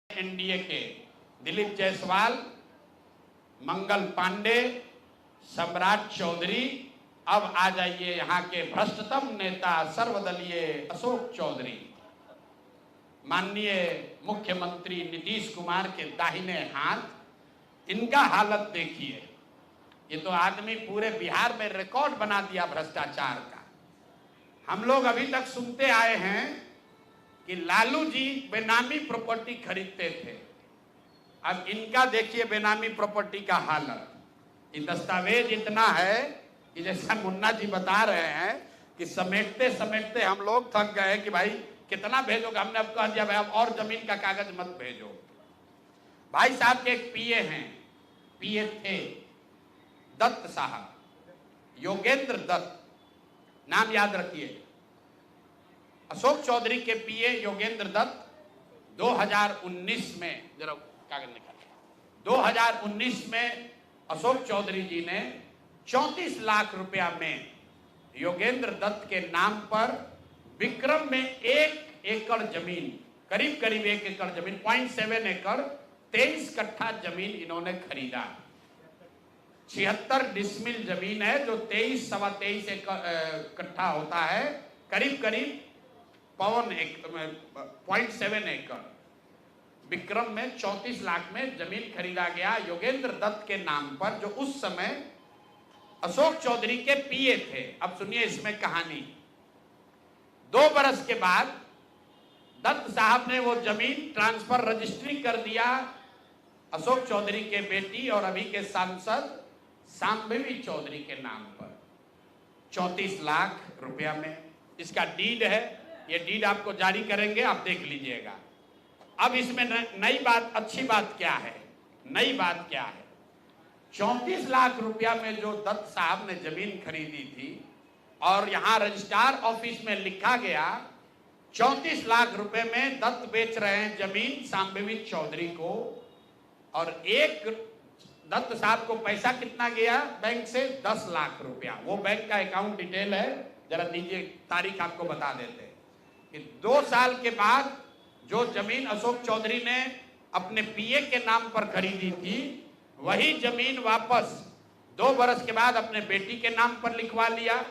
NDA के दिलीप जायसवाल, मंगल पांडे, सम्राट चौधरी, अब आ जाइए यहाँ के भ्रष्टतम नेता सर्वदलीय अशोक चौधरी। माननीय मुख्यमंत्री नीतीश कुमार के दाहिने हाथ, इनका हालत देखिए। ये तो आदमी पूरे बिहार में रिकॉर्ड बना दिया भ्रष्टाचार का। हम लोग अभी तक सुनते आए हैं कि लालू जी बेनामी प्रॉपर्टी खरीदते थे। अब इनका देखिए बेनामी प्रॉपर्टी का हालत। ये दस्तावेज इतना है कि जैसा मुन्ना जी बता रहे हैं कि समेटते समेटते हम लोग थक गए कि भाई कितना भेजोगे। हमने अब कह दिया भाई अब और जमीन का कागज मत भेजो। भाई साहब के एक पीए हैं, पीए थे दत्त साहब, योगेंद्र दत्त, नाम याद रखिए। अशोक चौधरी के पीए योगेंद्र दत्त 2019 में, जरा कागज निकाल, 2019 में अशोक चौधरी जी ने 34 लाख रुपया में योगेंद्र दत्त के नाम पर विक्रम में 1 एकड़ जमीन, करीब करीब 1 एकड़ जमीन, 0.7 एकड़ 23 कट्ठा जमीन इन्होंने खरीदा। 76 डिसमिल जमीन है जो 23-23.25 कट्ठा होता है, करीब करीब 0.7 एकड़ विक्रम में 34 लाख में जमीन खरीदा गया योगेंद्र दत्त के नाम पर, जो उस समय अशोक चौधरी के पीए थे। अब सुनिए इसमें कहानी। 2 बरस के बाद दत्त साहब ने वो जमीन ट्रांसफर रजिस्ट्री कर दिया अशोक चौधरी के बेटी और अभी के सांसद शांभवी चौधरी के नाम पर 34 लाख रुपया में। इसका डीड है, ये डीड आपको जारी करेंगे, आप देख लीजिएगा। अब इसमें नई बात, अच्छी बात क्या है, नई बात क्या है? 34 लाख रुपया में जो दत्त साहब ने जमीन खरीदी थी और यहां रजिस्ट्रार ऑफिस में लिखा गया 34 लाख रुपए में दत्त बेच रहे हैं जमीन शांभवी चौधरी को, और एक दत्त साहब को पैसा कितना गया बैंक से? 10 लाख रुपया। वो बैंक का अकाउंट डिटेल है, जरा दीजिए, तारीख आपको बता देते हैं कि 2 साल के बाद जो जमीन अशोक चौधरी ने अपने पीए के नाम पर खरीदी थी, वही जमीन वापस 2 बरस के बाद अपने बेटी के नाम पर लिखवा लिया,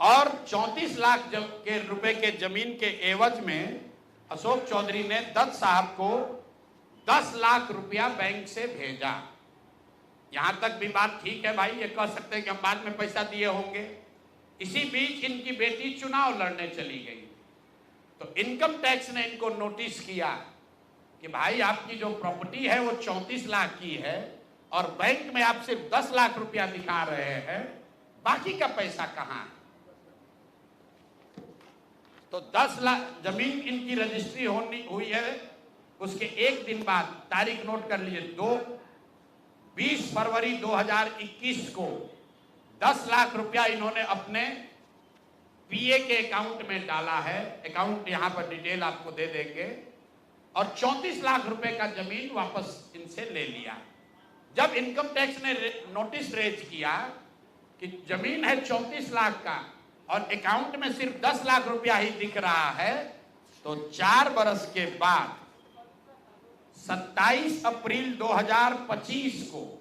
और 34 लाख के रुपए के जमीन के एवज में अशोक चौधरी ने दत्त साहब को 10 लाख रुपया बैंक से भेजा। यहां तक भी बात ठीक है भाई, ये कह सकते हैं कि हम बाद में पैसा दिए होंगे। इसी बीच इनकी बेटी चुनाव लड़ने चली गई, तो इनकम टैक्स ने इनको नोटिस किया कि भाई आपकी जो प्रॉपर्टी है वो 34 लाख की है और बैंक में आप सिर्फ 10 लाख रुपया दिखा रहे हैं, बाकी का पैसा कहां है? तो 10 लाख जमीन इनकी रजिस्ट्री हुई है। उसके एक दिन बाद, तारीख नोट कर लीजिए, 20 फरवरी 2021 को 10 लाख रुपया इन्होंने अपने पीए के अकाउंट में डाला है। अकाउंट यहां पर डिटेल आपको दे देंगे, और 34 लाख रुपए का जमीन वापस इनसे ले लिया। जब इनकम टैक्स ने नोटिस रेज किया कि जमीन है 34 लाख का और अकाउंट में सिर्फ 10 लाख रुपया ही दिख रहा है, तो 4 बरस के बाद 27 अप्रैल 2025 को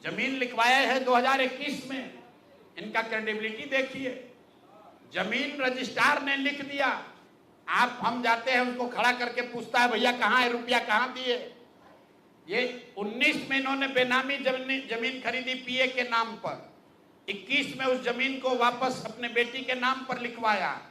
जमीन लिखवाया है 2021 में। इनका क्रेडिबिलिटी देखिए। जमीन रजिस्ट्रार ने लिख दिया, आप हम जाते हैं उसको खड़ा करके पूछता है भैया कहाँ है रुपया, कहाँ दिए? ये 19 में इन्होंने बेनामी जमीन खरीदी पीए के नाम पर, 21 में उस जमीन को वापस अपने बेटी के नाम पर लिखवाया।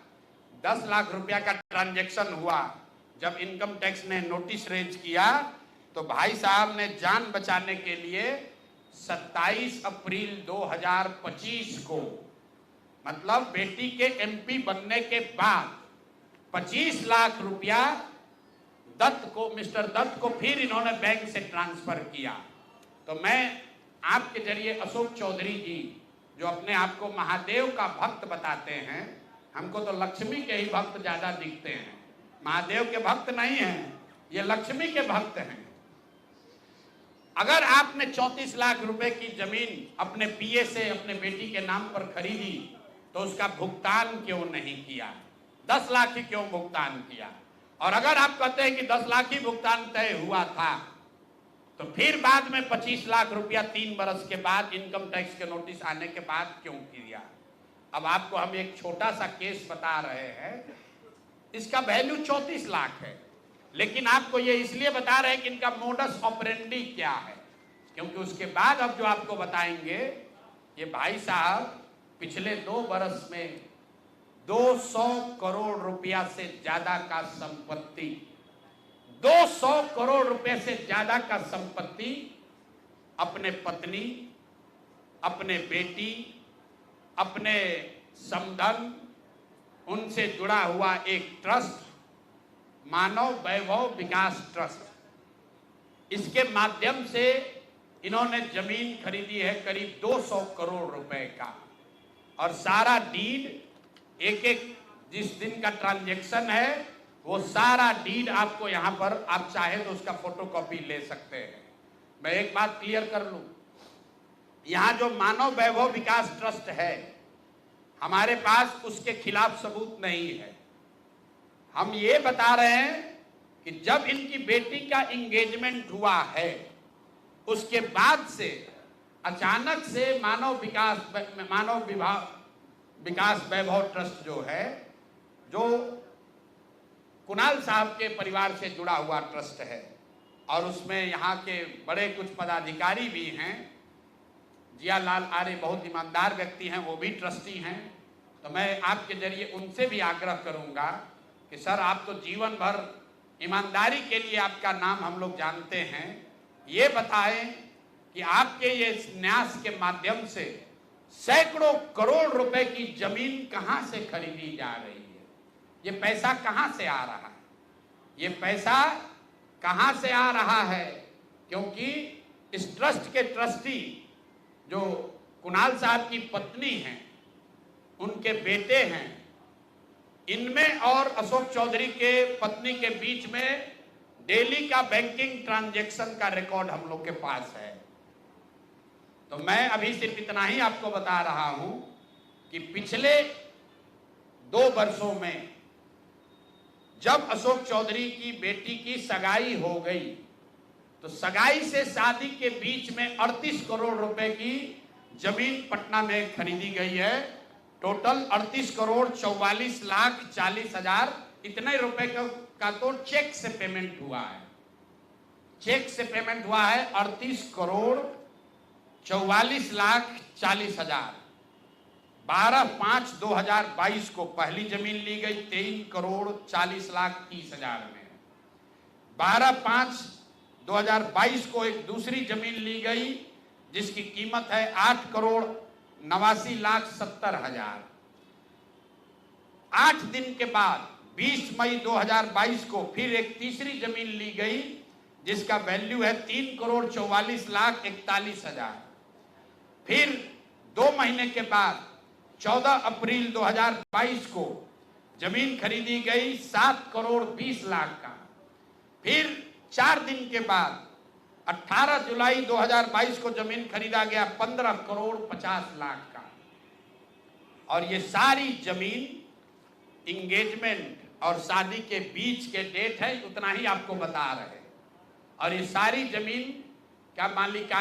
10 लाख रुपया का ट्रांजैक्शन हुआ। जब इनकम टैक्स ने नोटिस रेज किया तो भाई साहब ने जान बचाने के लिए 27 अप्रैल 2025 को, मतलब बेटी के एमपी बनने के बाद 25 लाख रुपया दत्त को, मिस्टर दत्त को फिर इन्होंने बैंक से ट्रांसफर किया। तो मैं आपके जरिए अशोक चौधरी जी, जो अपने आप को महादेव का भक्त बताते हैं, हमको तो लक्ष्मी के ही भक्त ज्यादा दिखते हैं, महादेव के भक्त नहीं हैं, ये लक्ष्मी के भक्त हैं। अगर आपने 34 लाख रुपए की जमीन अपने पीए से अपने बेटी के नाम पर खरीदी तो उसका भुगतान क्यों नहीं किया? 10 लाख ही क्यों भुगतान किया? और अगर आप कहते हैं कि 10 लाख ही भुगतान तय हुआ था, तो फिर बाद में 25 लाख रुपया 3 बरस के बाद इनकम टैक्स के नोटिस आने के बाद क्यों किया? अब आपको हम एक छोटा सा केस बता रहे हैं, इसका वैल्यू 34 लाख है, लेकिन आपको ये इसलिए बता रहे हैं कि इनका मोडस ऑपरेंडी क्या है, क्योंकि उसके बाद अब जो आपको बताएंगे, ये भाई साहब पिछले 2 बरस में 200 करोड़ रुपया से ज्यादा का संपत्ति, 200 करोड़ रुपए से ज्यादा का संपत्ति अपने पत्नी, अपने बेटी, अपने समधन, उनसे जुड़ा हुआ एक ट्रस्ट, मानव वैभव विकास ट्रस्ट, इसके माध्यम से इन्होंने जमीन खरीदी है करीब 200 करोड़ रुपए का। और सारा डीड एक एक जिस दिन का ट्रांजैक्शन है वो सारा डीड आपको यहां पर, आप चाहे तो उसका फोटोकॉपी ले सकते हैं। मैं एक बात क्लियर कर लूं, यहां जो मानव वैभव विकास ट्रस्ट है, हमारे पास उसके खिलाफ सबूत नहीं है। हम ये बता रहे हैं कि जब इनकी बेटी का एंगेजमेंट हुआ है, उसके बाद से अचानक से मानव विकास वैभव ट्रस्ट जो है, जो कुणाल साहब के परिवार से जुड़ा हुआ ट्रस्ट है, और उसमें यहाँ के बड़े कुछ पदाधिकारी भी हैं, जियालाल आर्य बहुत ईमानदार व्यक्ति हैं, वो भी ट्रस्टी हैं। तो मैं आपके जरिए उनसे भी आग्रह करूंगा कि सर, आप तो जीवन भर ईमानदारी के लिए आपका नाम हम लोग जानते हैं, ये बताएं कि आपके ये न्यास के माध्यम से सैकड़ों करोड़ रुपए की जमीन कहां से खरीदी जा रही है, ये पैसा कहां से आ रहा है, ये पैसा कहां से आ रहा है? क्योंकि इस ट्रस्ट के ट्रस्टी जो कुणाल साहब की पत्नी हैं, उनके बेटे हैं, इनमें और अशोक चौधरी के पत्नी के बीच में डेली का बैंकिंग ट्रांजैक्शन का रिकॉर्ड हम लोग के पास है। तो मैं अभी सिर्फ इतना ही आपको बता रहा हूं कि पिछले 2 वर्षों में जब अशोक चौधरी की बेटी की सगाई हो गई, तो सगाई से शादी के बीच में 38 करोड़ रुपए की जमीन पटना में खरीदी गई है। टोटल 38 करोड़ 44 लाख 40 हजार इतने रुपए का तो चेक से पेमेंट हुआ है। चेक से पेमेंट हुआ है 38 करोड़ 44 लाख 40 हजार। 12/5/2022 को पहली जमीन ली गई 23 करोड़ 40 लाख 30 हजार में। 12/5/2022 को एक दूसरी जमीन ली गई जिसकी कीमत है 8 करोड़ 89 लाख 70 हजार। 8 दिन के बाद 20 मई 2022 को फिर एक तीसरी जमीन ली गई जिसका वैल्यू है 3 करोड़ 44 लाख 41 हजार। फिर 2 महीने के बाद 14 अप्रैल 2022 को जमीन खरीदी गई 7 करोड़ 20 लाख का। फिर 4 दिन के बाद 18 जुलाई 2022 को जमीन खरीदा गया 15 करोड़ 50 लाख का। और ये सारी जमीन इंगेजमेंट और शादी के बीच के डेट है, उतना ही आपको बता रहे हैं। और ये सारी जमीन का मालिकाना